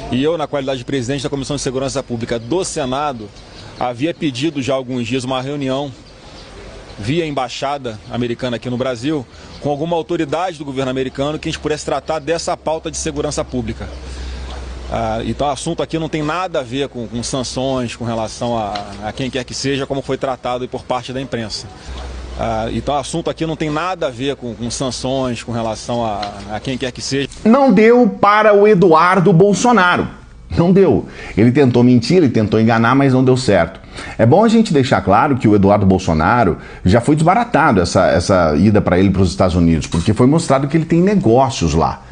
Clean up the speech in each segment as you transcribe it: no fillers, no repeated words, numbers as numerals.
E eu, na qualidade de presidente da Comissão de Segurança Pública do Senado, havia pedido já há alguns dias uma reunião via embaixada americana aqui no Brasil, com alguma autoridade do governo americano que a gente pudesse tratar dessa pauta de segurança pública. Então o assunto aqui não tem nada a ver com sanções, com relação a quem quer que seja, como foi tratado por parte da imprensa. Então o assunto aqui não tem nada a ver com sanções, com relação a quem quer que seja. Não deu para o Eduardo Bolsonaro. Não deu. Ele tentou mentir, ele tentou enganar, mas não deu certo. É bom a gente deixar claro que o Eduardo Bolsonaro já foi desbaratado essa ida para ele para os Estados Unidos, porque foi mostrado que ele tem negócios lá.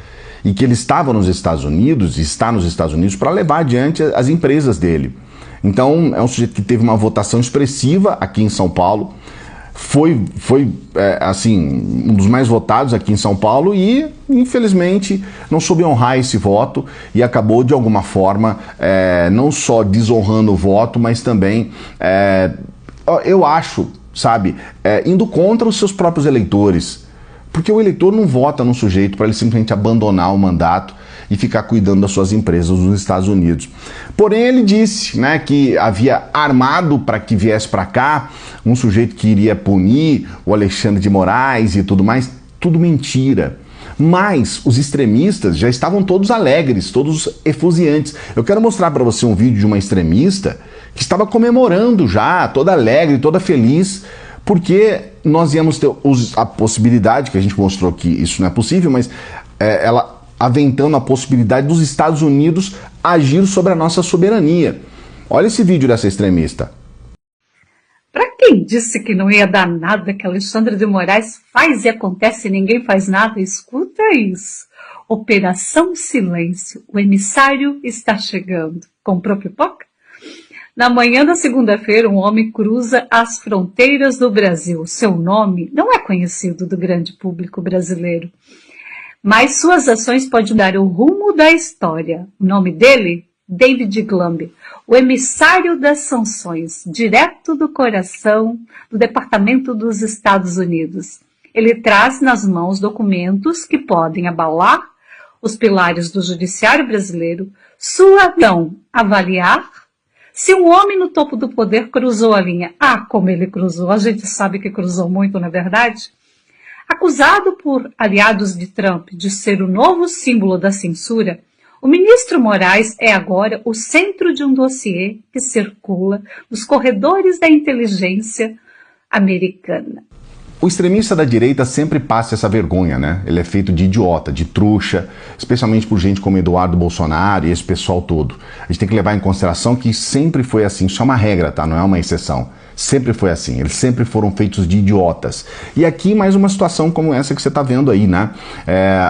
E que ele estava nos Estados Unidos, está nos Estados Unidos, para levar adiante as empresas dele. Então, é um sujeito que teve uma votação expressiva aqui em São Paulo, foi um dos mais votados aqui em São Paulo e, infelizmente, não soube honrar esse voto e acabou, de alguma forma, não só desonrando o voto, mas também, eu acho, sabe, indo contra os seus próprios eleitores. Porque o eleitor não vota num sujeito para ele simplesmente abandonar o mandato e ficar cuidando das suas empresas nos Estados Unidos. Porém, ele disse, né, que havia armado para que viesse para cá um sujeito que iria punir o Alexandre de Moraes e tudo mais. Tudo mentira. Mas os extremistas já estavam todos alegres, todos efusiantes. Eu quero mostrar para você um vídeo de uma extremista que estava comemorando já, toda alegre, toda feliz, porque nós íamos ter a possibilidade, que a gente mostrou que isso não é possível, mas ela aventando a possibilidade dos Estados Unidos agir sobre a nossa soberania. Olha esse vídeo dessa extremista. Para quem disse que não ia dar nada, que Alexandre de Moraes faz e acontece e ninguém faz nada, escuta isso. Operação Silêncio, o emissário está chegando. Comprou pipoca? Na manhã da segunda-feira, um homem cruza as fronteiras do Brasil. Seu nome não é conhecido do grande público brasileiro, mas suas ações podem mudar o rumo da história. O nome dele? David Glamby, o emissário das sanções, direto do coração do Departamento dos Estados Unidos. Ele traz nas mãos documentos que podem abalar os pilares do judiciário brasileiro, sua visão, avaliar se um homem no topo do poder cruzou a linha. Como ele cruzou, a gente sabe que cruzou muito, na verdade. Acusado por aliados de Trump de ser o novo símbolo da censura, o ministro Moraes é agora o centro de um dossiê que circula nos corredores da inteligência americana. O extremista da direita sempre passa essa vergonha, né? Ele é feito de idiota, de trouxa, especialmente por gente como Eduardo Bolsonaro e esse pessoal todo. A gente tem que levar em consideração que sempre foi assim, isso é uma regra, tá? Não é uma exceção. Sempre foi assim, eles sempre foram feitos de idiotas. E aqui mais uma situação como essa que você está vendo aí, né?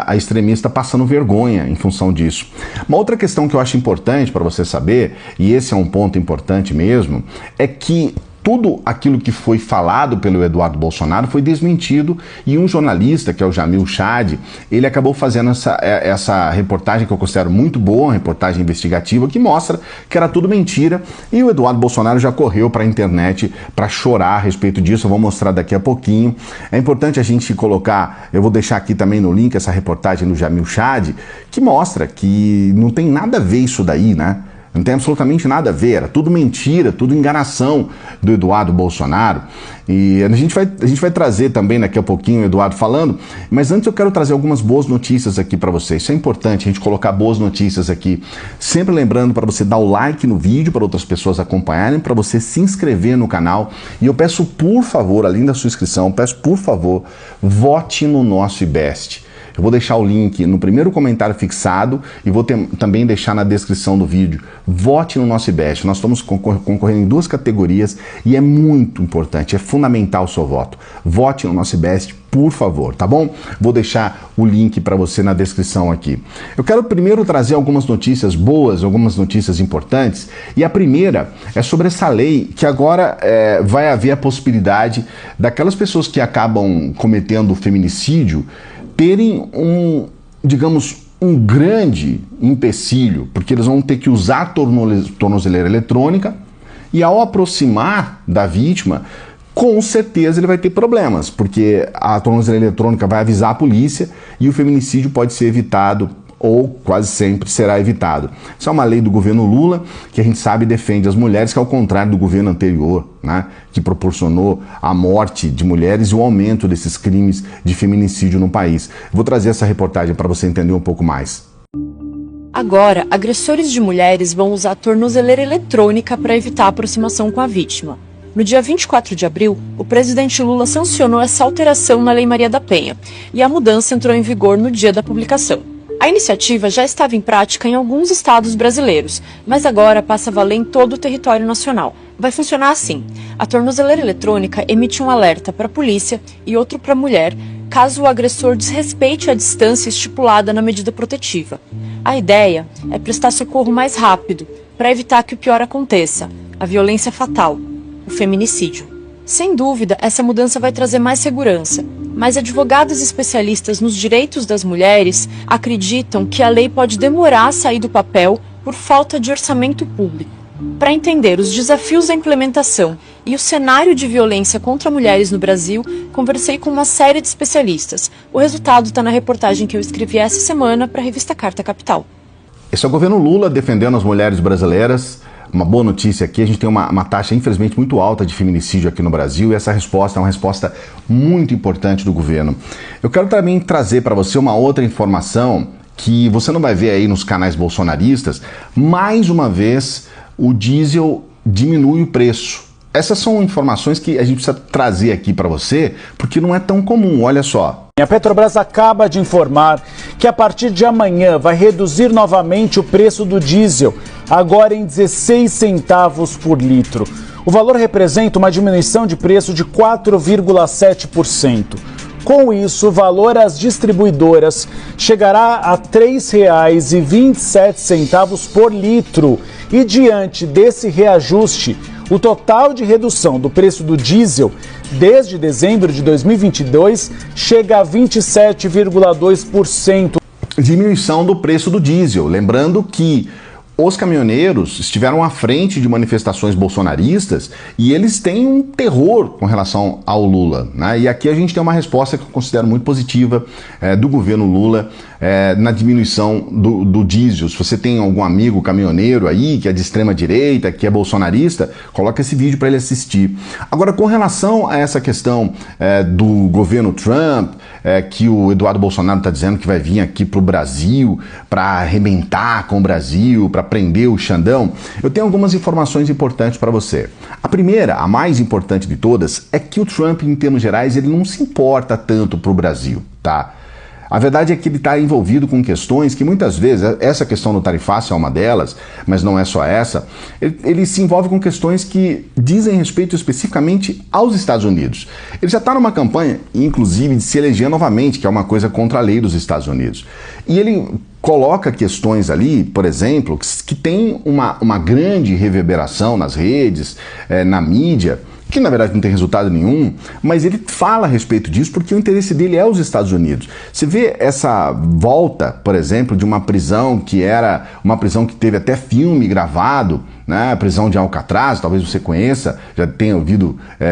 A extremista passando vergonha em função disso. Uma outra questão que eu acho importante para você saber, e esse é um ponto importante mesmo, é que tudo aquilo que foi falado pelo Eduardo Bolsonaro foi desmentido e um jornalista, que é o Jamil Chad, ele acabou fazendo essa reportagem que eu considero muito boa, uma reportagem investigativa, que mostra que era tudo mentira e o Eduardo Bolsonaro já correu para a internet para chorar a respeito disso. Eu vou mostrar daqui a pouquinho. É importante a gente colocar, eu vou deixar aqui também no link essa reportagem do Jamil Chad, que mostra que não tem nada a ver isso daí, né? Não tem absolutamente nada a ver, era tudo mentira, tudo enganação do Eduardo Bolsonaro. E a gente vai trazer também daqui a pouquinho o Eduardo falando, mas antes eu quero trazer algumas boas notícias aqui para vocês. Isso é importante, a gente colocar boas notícias aqui. Sempre lembrando para você dar o like no vídeo, para outras pessoas acompanharem, para você se inscrever no canal. E eu peço, por favor, além da sua inscrição, peço, por favor, vote no nosso IBEST. Eu vou deixar o link no primeiro comentário fixado e vou também deixar na descrição do vídeo. Vote no nosso IBEST. Nós estamos concorrendo em 2 categorias e é muito importante, é fundamental o seu voto. Vote no nosso IBEST, por favor, tá bom? Vou deixar o link para você na descrição aqui. Eu quero primeiro trazer algumas notícias boas, algumas notícias importantes. E a primeira é sobre essa lei que agora vai haver a possibilidade daquelas pessoas que acabam cometendo feminicídio terem um grande empecilho, porque eles vão ter que usar tornozeleira eletrônica e ao aproximar da vítima, com certeza ele vai ter problemas, porque a tornozeleira eletrônica vai avisar a polícia e o feminicídio pode ser evitado ou quase sempre será evitado. Isso é uma lei do governo Lula que a gente sabe defende as mulheres, que é ao contrário do governo anterior, né, que proporcionou a morte de mulheres e o aumento desses crimes de feminicídio no país. Vou trazer essa reportagem para você entender um pouco mais. Agora, agressores de mulheres vão usar a tornozeleira eletrônica para evitar a aproximação com a vítima. No dia 24 de abril, o presidente Lula sancionou essa alteração na Lei Maria da Penha, e a mudança entrou em vigor no dia da publicação. A iniciativa já estava em prática em alguns estados brasileiros, mas agora passa a valer em todo o território nacional. Vai funcionar assim: a tornozeleira eletrônica emite um alerta para a polícia e outro para a mulher, caso o agressor desrespeite a distância estipulada na medida protetiva. A ideia é prestar socorro mais rápido, para evitar que o pior aconteça, a violência fatal, o feminicídio. Sem dúvida, essa mudança vai trazer mais segurança, mas advogados especialistas nos direitos das mulheres acreditam que a lei pode demorar a sair do papel por falta de orçamento público. Para entender os desafios da implementação e o cenário de violência contra mulheres no Brasil, conversei com uma série de especialistas. O resultado está na reportagem que eu escrevi essa semana para a revista Carta Capital. Esse é o governo Lula defendendo as mulheres brasileiras. Uma boa notícia aqui, a gente tem uma taxa infelizmente muito alta de feminicídio aqui no Brasil e essa resposta é uma resposta muito importante do governo. Eu quero também trazer para você uma outra informação que você não vai ver aí nos canais bolsonaristas. Mais uma vez, o diesel diminui o preço. Essas são informações que a gente precisa trazer aqui para você, porque não é tão comum, olha só. A Petrobras acaba de informar que a partir de amanhã vai reduzir novamente o preço do diesel, agora em 16 centavos por litro. O valor representa uma diminuição de preço de 4,7%. Com isso, o valor às distribuidoras chegará a R$ 3,27 por litro. E diante desse reajuste, o total de redução do preço do diesel desde dezembro de 2022 chega a 27,2%. Diminuição do preço do diesel. Lembrando que os caminhoneiros estiveram à frente de manifestações bolsonaristas e eles têm um terror com relação ao Lula, né? E aqui a gente tem uma resposta que eu considero muito positiva do governo Lula na diminuição do diesel. Se você tem algum amigo caminhoneiro aí que é de extrema direita, que é bolsonarista, coloca esse vídeo para ele assistir. Agora, com relação a essa questão do governo Trump, que o Eduardo Bolsonaro está dizendo que vai vir aqui para o Brasil para arrebentar com o Brasil, para prender o Xandão, eu tenho algumas informações importantes para você. A primeira, a mais importante de todas, é que o Trump, em termos gerais, ele não se importa tanto para o Brasil, tá? A verdade é que ele está envolvido com questões que muitas vezes, essa questão do tarifaço é uma delas, mas não é só essa, ele se envolve com questões que dizem respeito especificamente aos Estados Unidos. Ele já está numa campanha, inclusive, de se eleger novamente, que é uma coisa contra a lei dos Estados Unidos. E ele coloca questões ali, por exemplo, que tem uma grande reverberação nas redes, na mídia, que na verdade não tem resultado nenhum, mas ele fala a respeito disso porque o interesse dele é os Estados Unidos. Você vê essa volta, por exemplo, de uma prisão que era uma prisão que teve até filme gravado, né? A prisão de Alcatraz, talvez você conheça, já tenha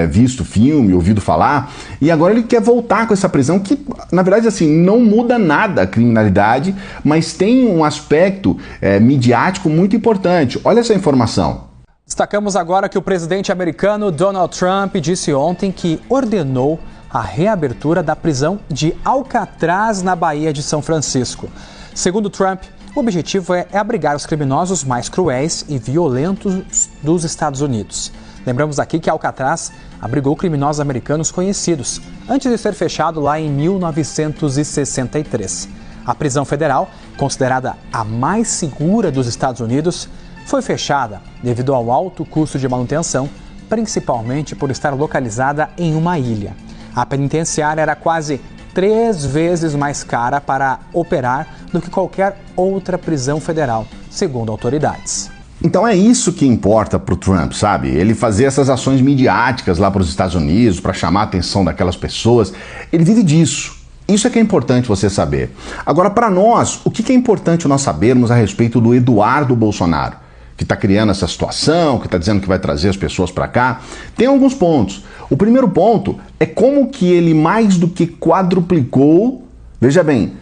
visto filme, ouvido falar, e agora ele quer voltar com essa prisão que, na verdade, assim, não muda nada a criminalidade, mas tem um aspecto midiático muito importante. Olha essa informação. Destacamos agora que o presidente americano Donald Trump disse ontem que ordenou a reabertura da prisão de Alcatraz, na Baía de São Francisco. Segundo Trump, o objetivo é abrigar os criminosos mais cruéis e violentos dos Estados Unidos. Lembramos aqui que Alcatraz abrigou criminosos americanos conhecidos, antes de ser fechado lá em 1963. A prisão federal, considerada a mais segura dos Estados Unidos, foi fechada devido ao alto custo de manutenção, principalmente por estar localizada em uma ilha. A penitenciária era quase 3 vezes mais cara para operar do que qualquer outra prisão federal, segundo autoridades. Então é isso que importa para o Trump, sabe? Ele fazer essas ações midiáticas lá para os Estados Unidos, para chamar a atenção daquelas pessoas. Ele vive disso. Isso é que é importante você saber. Agora, para nós, o que é importante nós sabermos a respeito do Eduardo Bolsonaro, que está criando essa situação, que está dizendo que vai trazer as pessoas para cá? Tem alguns pontos. O primeiro ponto é como que ele mais do que quadruplicou, veja bem,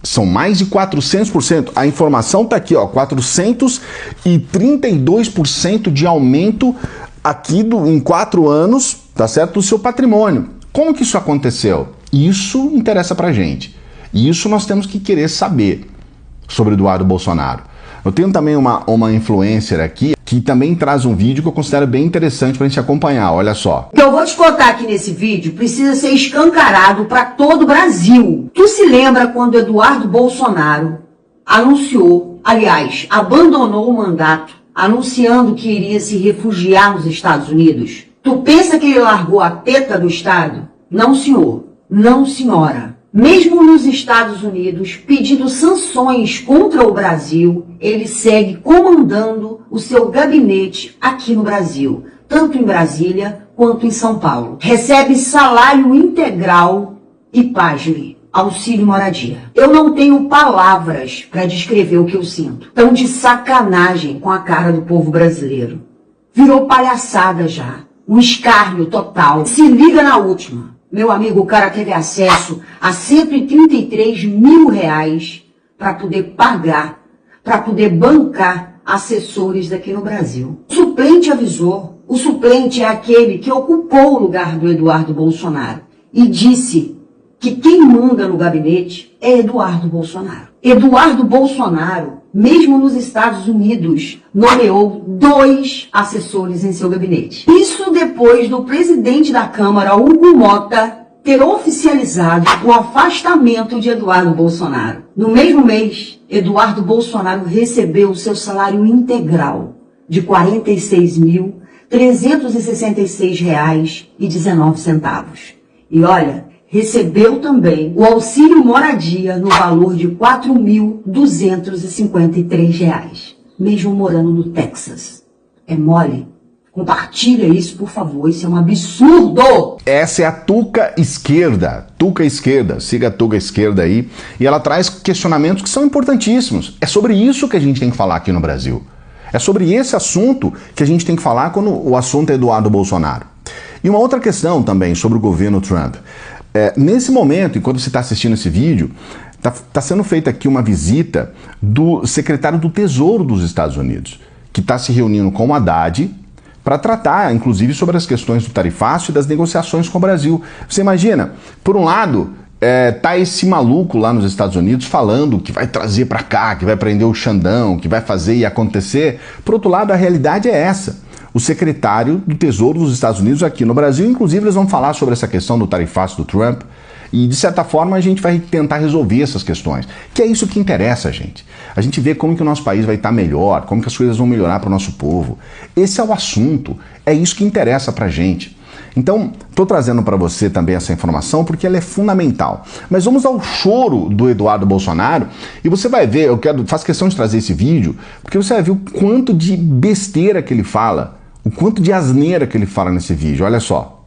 São mais de 400%. A informação está aqui, ó, 432% de aumento aqui em 4 anos, tá certo, do seu patrimônio. Como que isso aconteceu? Isso interessa pra gente. Isso nós temos que querer saber sobre Eduardo Bolsonaro. Eu tenho também uma influencer aqui que também traz um vídeo que eu considero bem interessante pra gente acompanhar, olha só. O que eu vou te contar aqui nesse vídeo precisa ser escancarado para todo o Brasil. Tu se lembra quando Eduardo Bolsonaro anunciou, aliás, abandonou o mandato, anunciando que iria se refugiar nos Estados Unidos? Tu pensa que ele largou a teta do Estado? Não, senhor. Não, senhora. Mesmo nos Estados Unidos, pedindo sanções contra o Brasil, ele segue comandando o seu gabinete aqui no Brasil, tanto em Brasília quanto em São Paulo. Recebe salário integral e, pasme, auxílio moradia. Eu não tenho palavras para descrever o que eu sinto. Tão de sacanagem com a cara do povo brasileiro. Virou palhaçada já. Um escárnio total. Se liga na última. Meu amigo, o cara teve acesso a 133 mil reais para poder pagar, para poder bancar assessores daqui no Brasil. O suplente avisou. O suplente é aquele que ocupou o lugar do Eduardo Bolsonaro e disse que quem manda no gabinete é Eduardo Bolsonaro. Eduardo Bolsonaro, mesmo nos Estados Unidos, nomeou 2 assessores em seu gabinete. Isso depois do presidente da Câmara, Hugo Mota, ter oficializado o afastamento de Eduardo Bolsonaro. No mesmo mês, Eduardo Bolsonaro recebeu seu salário integral de R$ 46.366,19. E olha, recebeu também o auxílio moradia no valor de R$ 4.253, mesmo morando no Texas. É mole? Compartilha isso, por favor, isso é um absurdo! Essa é a Tuca Esquerda, siga a Tuca Esquerda aí, e ela traz questionamentos que são importantíssimos. É sobre isso que a gente tem que falar aqui no Brasil. É sobre esse assunto que a gente tem que falar quando o assunto é Eduardo Bolsonaro. E uma outra questão também sobre o governo Trump. Nesse momento, enquanto você está assistindo esse vídeo, está sendo feita aqui uma visita do secretário do Tesouro dos Estados Unidos, que está se reunindo com o Haddad para tratar, inclusive, sobre as questões do tarifácio e das negociações com o Brasil. Você imagina, por um lado, tá esse maluco lá nos Estados Unidos falando que vai trazer para cá, que vai prender o Xandão, que vai fazer e acontecer. Por outro lado, a realidade é essa. O secretário do Tesouro dos Estados Unidos aqui no Brasil, inclusive eles vão falar sobre essa questão do tarifácio do Trump e de certa forma a gente vai tentar resolver essas questões, que é isso que interessa, gente. A gente vê como que o nosso país vai estar melhor, como que as coisas vão melhorar para o nosso povo. Esse é o assunto, é isso que interessa pra gente. Então, estou trazendo para você também essa informação porque ela é fundamental. Mas vamos ao choro do Eduardo Bolsonaro e você vai ver, faço questão de trazer esse vídeo, porque você vai ver o quanto de besteira que ele fala, o quanto de asneira que ele fala nesse vídeo, olha só.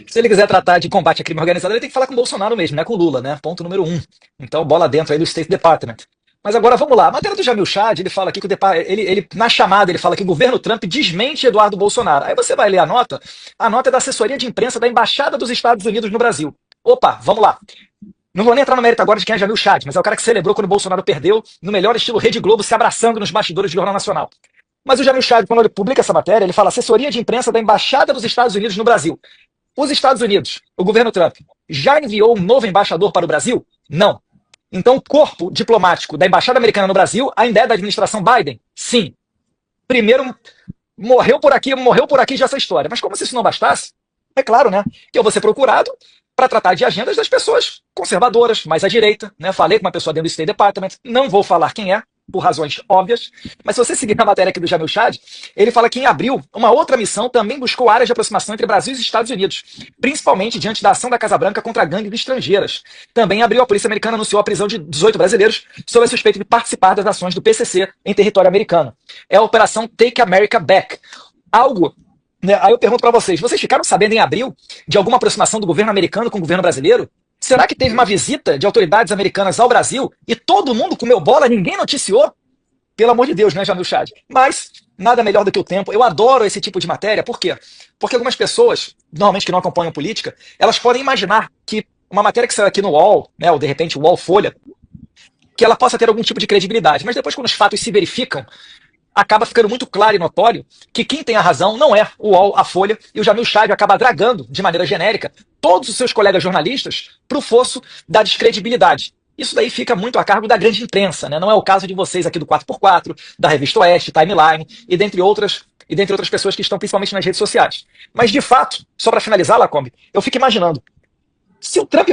Se ele quiser tratar de combate a crime organizado, ele tem que falar com o Bolsonaro mesmo, não é com o Lula, né? Ponto número 1. Então, bola dentro aí do State Department. Mas agora vamos lá. A matéria do Jamil Chad, ele fala aqui que na chamada ele fala que o governo Trump desmente Eduardo Bolsonaro. Aí você vai ler a nota é da assessoria de imprensa da Embaixada dos Estados Unidos no Brasil. Opa, vamos lá. Não vou nem entrar no mérito agora de quem é Jamil Chad, mas é o cara que celebrou quando o Bolsonaro perdeu, no melhor estilo Rede Globo, se abraçando nos bastidores do Jornal Nacional. Mas o Jamil Chad, quando ele publica essa matéria, ele fala assessoria de imprensa da Embaixada dos Estados Unidos no Brasil. Os Estados Unidos, o governo Trump, já enviou um novo embaixador para o Brasil? Não. Então o corpo diplomático da Embaixada Americana no Brasil ainda é da administração Biden? Sim. Primeiro, morreu por aqui já essa história. Mas como se isso não bastasse, é claro, né, que eu vou ser procurado para tratar de agendas das pessoas conservadoras, mais à direita, né? Falei com uma pessoa dentro do State Department, não vou falar quem é, por razões óbvias, mas se você seguir na matéria aqui do Jamil Chad, ele fala que em abril, uma outra missão também buscou áreas de aproximação entre Brasil e Estados Unidos, principalmente diante da ação da Casa Branca contra gangues estrangeiras. Também em abril, a polícia americana anunciou a prisão de 18 brasileiros sob a suspeita de participar das ações do PCC em território americano. É a Operação Take America Back. Algo, né, aí eu pergunto para vocês ficaram sabendo em abril de alguma aproximação do governo americano com o governo brasileiro? Será que teve uma visita de autoridades americanas ao Brasil e todo mundo comeu bola, ninguém noticiou? Pelo amor de Deus, né, Jamil Chad? Mas nada melhor do que o tempo. Eu adoro esse tipo de matéria. Por quê? Porque algumas pessoas, normalmente que não acompanham política, elas podem imaginar que uma matéria que saiu aqui no UOL, né, ou de repente o UOL Folha, que ela possa ter algum tipo de credibilidade. Mas depois, quando os fatos se verificam, acaba ficando muito claro e notório que quem tem a razão não é o UOL, a Folha, e o Jamil Chad acaba dragando, de maneira genérica, todos os seus colegas jornalistas para o fosso da descredibilidade. Isso daí fica muito a cargo da grande imprensa, né? Não é o caso de vocês aqui do 4x4, da Revista Oeste, Timeline, e dentre outras pessoas que estão principalmente nas redes sociais. Mas, de fato, só para finalizar, Lacombe, eu fico imaginando, se o Trump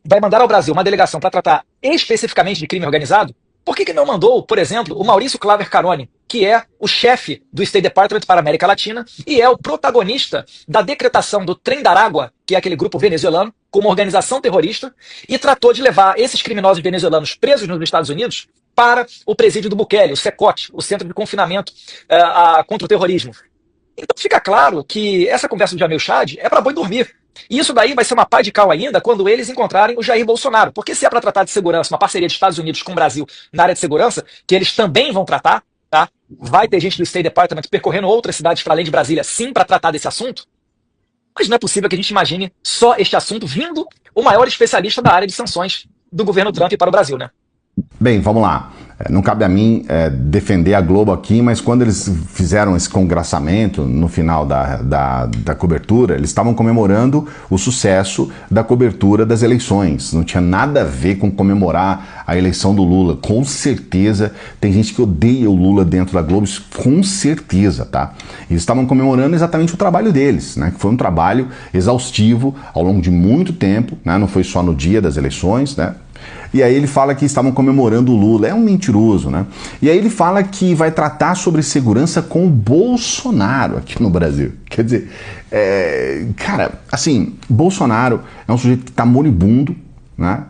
vai mandar ao Brasil uma delegação para tratar especificamente de crime organizado, por que não mandou, por exemplo, o Maurício Claver Carone, que é o chefe do State Department para a América Latina e é o protagonista da decretação do Trem da Água, que é aquele grupo venezuelano, como organização terrorista, e tratou de levar esses criminosos venezuelanos presos nos Estados Unidos para o presídio do Bukele, o CECOT, o Centro de Confinamento contra o Terrorismo. Então fica claro que essa conversa do Jamil Chad é para boi dormir. E isso daí vai ser uma pá de cal ainda quando eles encontrarem o Jair Bolsonaro. Porque se é para tratar de segurança, uma parceria dos Estados Unidos com o Brasil na área de segurança, que eles também vão tratar, tá? Vai ter gente do State Department percorrendo outras cidades para além de Brasília, sim, para tratar desse assunto. Mas não é possível que a gente imagine só este assunto vindo o maior especialista da área de sanções do governo Trump para o Brasil, né? Bem, vamos lá. Não cabe a mim defender a Globo aqui, mas quando eles fizeram esse congraçamento no final da cobertura, eles estavam comemorando o sucesso da cobertura das eleições. Não tinha nada a ver com comemorar a eleição do Lula. Com certeza, tem gente que odeia o Lula dentro da Globo, isso com certeza, tá? Eles estavam comemorando exatamente o trabalho deles, né? Que foi um trabalho exaustivo ao longo de muito tempo, né? Não foi só no dia das eleições, né? E aí ele fala que estavam comemorando o Lula. É um mentiroso, né? E aí ele fala que vai tratar sobre segurança com o Bolsonaro aqui no Brasil. Quer dizer, cara, assim, Bolsonaro é um sujeito que tá moribundo, né?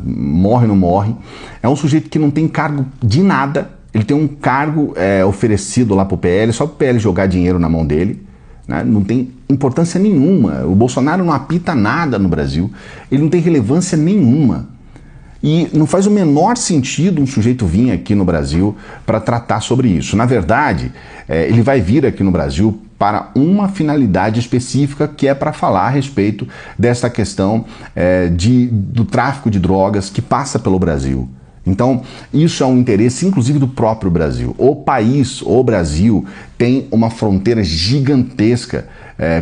Morre, não morre. É um sujeito que não tem cargo de nada. Ele tem um cargo oferecido lá pro PL, só pro PL jogar dinheiro na mão dele. Não tem importância nenhuma. O Bolsonaro não apita nada no Brasil. Ele não tem relevância nenhuma. E não faz o menor sentido um sujeito vir aqui no Brasil para tratar sobre isso. Na verdade, ele vai vir aqui no Brasil para uma finalidade específica, que é para falar a respeito dessa questão do tráfico de drogas que passa pelo Brasil. Então, isso é um interesse, inclusive, do próprio Brasil. O país, o Brasil, tem uma fronteira gigantesca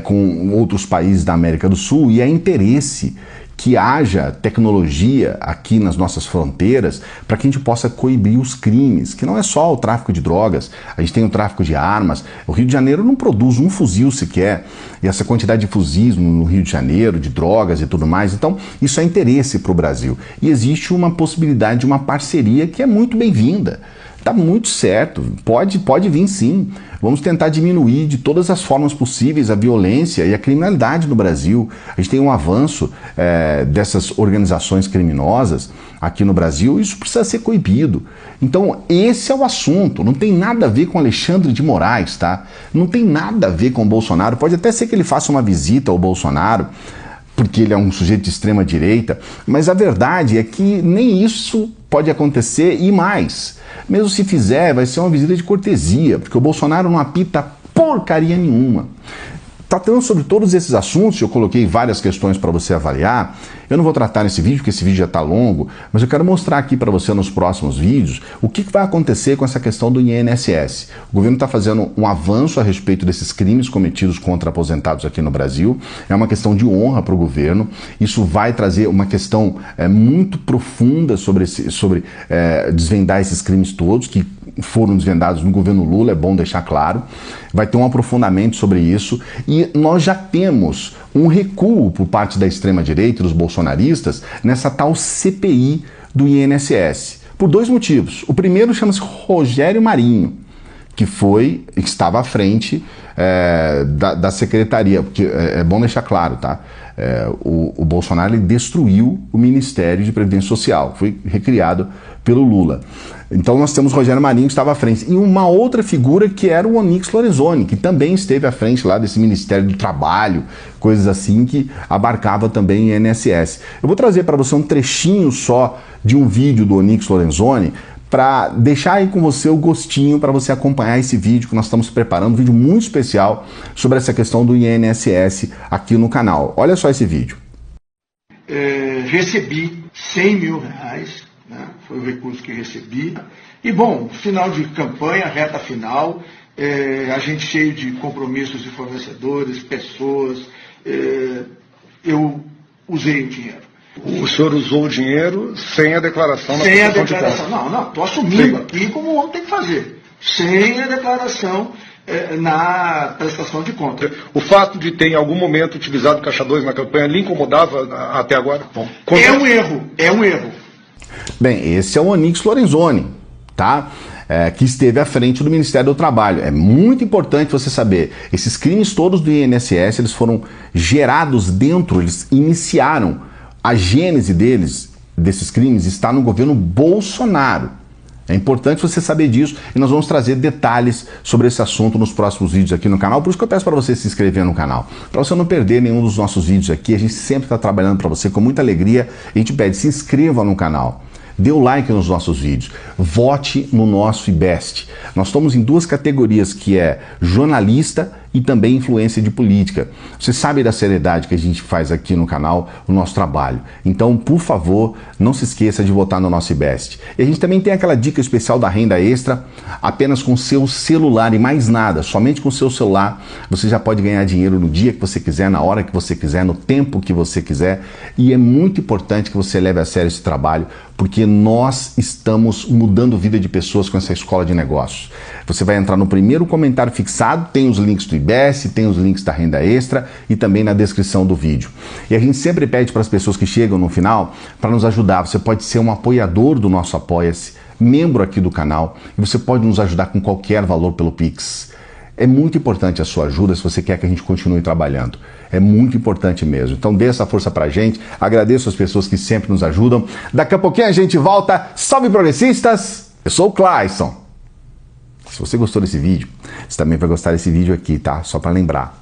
com outros países da América do Sul e é interesse que haja tecnologia aqui nas nossas fronteiras para que a gente possa coibir os crimes, que não é só o tráfico de drogas, a gente tem o tráfico de armas. O Rio de Janeiro não produz um fuzil sequer, e essa quantidade de fuzis no Rio de Janeiro, de drogas e tudo mais, então isso é interesse para o Brasil. E existe uma possibilidade de uma parceria que é muito bem-vinda. Tá muito certo, pode vir sim. Vamos tentar diminuir de todas as formas possíveis a violência e a criminalidade no Brasil. A gente tem um avanço dessas organizações criminosas aqui no Brasil e isso precisa ser coibido. Então esse é o assunto, não tem nada a ver com Alexandre de Moraes, tá? Não tem nada a ver com o Bolsonaro. Pode até ser que ele faça uma visita ao Bolsonaro, porque ele é um sujeito de extrema direita, mas a verdade é que nem isso pode acontecer e mais. Mesmo se fizer, vai ser uma visita de cortesia, porque o Bolsonaro não apita porcaria nenhuma. Tratando sobre todos esses assuntos, eu coloquei várias questões para você avaliar. Eu não vou tratar nesse vídeo, porque esse vídeo já está longo, mas eu quero mostrar aqui para você nos próximos vídeos o que vai acontecer com essa questão do INSS. O governo está fazendo um avanço a respeito desses crimes cometidos contra aposentados aqui no Brasil. É uma questão de honra para o governo. Isso vai trazer uma questão muito profunda sobre desvendar esses crimes todos que foram desvendados no governo Lula, é bom deixar claro. Vai ter um aprofundamento sobre isso e nós já temos um recuo por parte da extrema-direita e dos bolsonaristas nessa tal CPI do INSS, por dois motivos. O primeiro chama-se Rogério Marinho, que estava à frente da secretaria, porque é bom deixar claro, tá? O Bolsonaro ele destruiu o Ministério de Previdência Social, foi recriado pelo Lula. Então nós temos Rogério Marinho que estava à frente. E uma outra figura que era o Onyx Lorenzoni, que também esteve à frente lá desse Ministério do Trabalho, coisas assim que abarcava também o INSS. Eu vou trazer para você um trechinho só de um vídeo do Onyx Lorenzoni, para deixar aí com você o gostinho para você acompanhar esse vídeo que nós estamos preparando, um vídeo muito especial sobre essa questão do INSS aqui no canal. Olha só esse vídeo. Recebi R$100 mil foi o recurso que recebi. E, bom, final de campanha, reta final, a gente cheio de compromissos de fornecedores, pessoas, eu usei o dinheiro. O senhor usou o dinheiro sem a declaração na Sem a prestação de declaração. contas. Não, estou assumindo Sim. aqui como o homem tem que fazer. Sem a declaração na prestação de contas. O fato de ter em algum momento utilizado Caixa 2 na campanha lhe incomodava até agora? Bom, É um erro. Bem, esse é o Onyx Lorenzoni, tá? Que esteve à frente do Ministério do Trabalho. É muito importante você saber, esses crimes todos do INSS, eles foram gerados dentro, eles iniciaram, a gênese desses crimes está no governo Bolsonaro. É importante você saber disso e nós vamos trazer detalhes sobre esse assunto nos próximos vídeos aqui no canal. Por isso que eu peço para você se inscrever no canal, para você não perder nenhum dos nossos vídeos aqui. A gente sempre está trabalhando para você com muita alegria. A gente pede, se inscreva no canal. Dê o like nos nossos vídeos, vote no nosso IBEST. Nós estamos em duas categorias, que é jornalista e também influência de política. Você sabe da seriedade que a gente faz aqui no canal, o nosso trabalho. Então, por favor, não se esqueça de votar no nosso IBEST. E a gente também tem aquela dica especial da renda extra, apenas com seu celular e mais nada, somente com seu celular, você já pode ganhar dinheiro no dia que você quiser, na hora que você quiser, no tempo que você quiser. E é muito importante que você leve a sério esse trabalho, porque nós estamos mudando a vida de pessoas com essa escola de negócios. Você vai entrar no primeiro comentário fixado, tem os links do IBEST, tem os links da renda extra e também na descrição do vídeo. E a gente sempre pede para as pessoas que chegam no final para nos ajudar. Você pode ser um apoiador do nosso Apoia-se, membro aqui do canal, e você pode nos ajudar com qualquer valor pelo Pix. É muito importante a sua ajuda se você quer que a gente continue trabalhando. É muito importante mesmo. Então dê essa força pra gente. Agradeço as pessoas que sempre nos ajudam. Daqui a pouquinho a gente volta. Salve progressistas! Eu sou o Clayson. Se você gostou desse vídeo, você também vai gostar desse vídeo aqui, tá? Só pra lembrar.